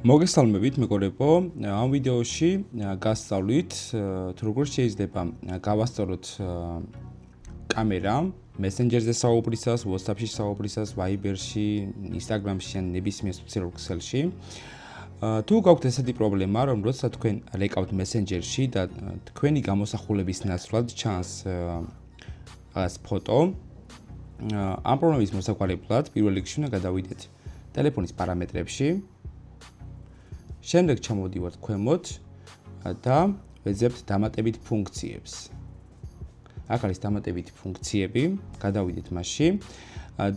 მოგესალმებით მეგობრებო, ამ ვიდეოში გასწავლით თუ როგორ შეიძლება გავასწოროთ კამერა მესენჯერზე საუბრისას, WhatsApp-ში საუბრისას, Viber-ში, Instagram-ში ან ნებისმიერ სოციალურ ქსელში. თუ გაქვთ ესეთი პრობლემა, რომ როცა თქვენ რეკავთ მესენჯერში და თქვენი გამოსახულების ნაცვლად ჩანს რაღაც ფოტო, ამ პრობლემის მოსაგვარებლად პირველ რიგში უნდა გადავიდეთ ტელეფონის პარამეტრებში. შემდეგ ჩამოვდივართ ქვემოთ და ვეძებთ დამატებით ფუნქციებს. აქ არის დამატებითი ფუნქციები, გადავიდეთ მასში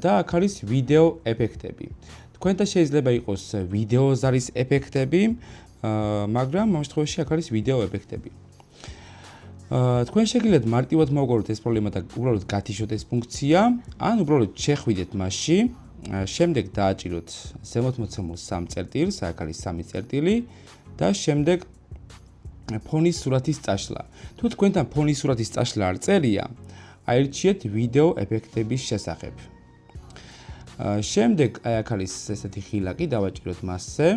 და აქ არის ვიდეო ეფექტები. თქვენთან შეიძლება იყოს ვიდეო ზარის ეფექტები, მაგრამ ამ შემთხვევაში აქ არის ვიდეო ეფექტები. თქვენ შეგიძლიათ მარტივად მოვგვაროთ ეს პრობლემა და უბრალოდ გათიშოთ ეს ფუნქცია, ან უბრალოდ შეხვიდეთ მასში. შემდეგ დააჭიროთ ზემოთმოცემულ 3 წერტილს, აქ არის 3 წერტილი და შემდეგ ფონის სურათის წაშლა. თუ თქვენთან ფონის სურათის წაშლა არ წერია, აირჩიეთ ვიდეო ეფექტების შესახებ. შემდეგ აქ არის ესეთი ხილაკი, დავაჭიროთ მასზე.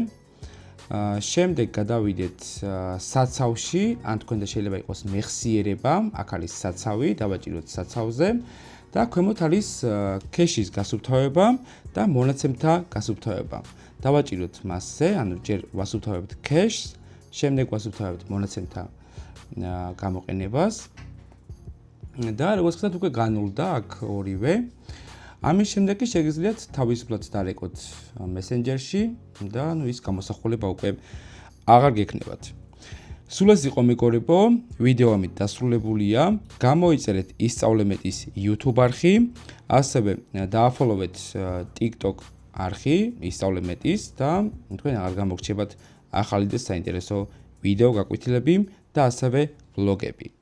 შემდეგ გადავიდეთ საცავში, ან თქვენთან შეიძლება იყოს მეხსიერება, აქ არის საცავი, დავაჭიროთ საცავზე. და ქვემოთ არის ქეშის გასუფთავება და მონაცემთა გასუფთავება. დავაჭიროთ მასზე, ანუ ჯერ ვასუფთავებთ ქეშს, შემდეგ ვასუფთავებთ მონაცემთა გამოყენებას. და როგორც ვთქვათ, უკვე განულდა აქ ორივე. ამის შემდეგ კი შეგიძლიათ თავისუფლად დარეკოთ მესენჯერში და ის გამოსახულება უკვე აღარ გექნებათ. სულ ეს იყო მეგობრებო, ვიდეო ამით დასრულებულია. გამოიწერეთ ისწავლემეტის YouTube არხი, ასევე დააფოლოვეთ TikTok არხი ისწავლემეტის და თქვენ აღარ გამოგრჩებათ ახალი და საინტერესო ვიდეო გაკვეთილები და ასევე ვლოგები.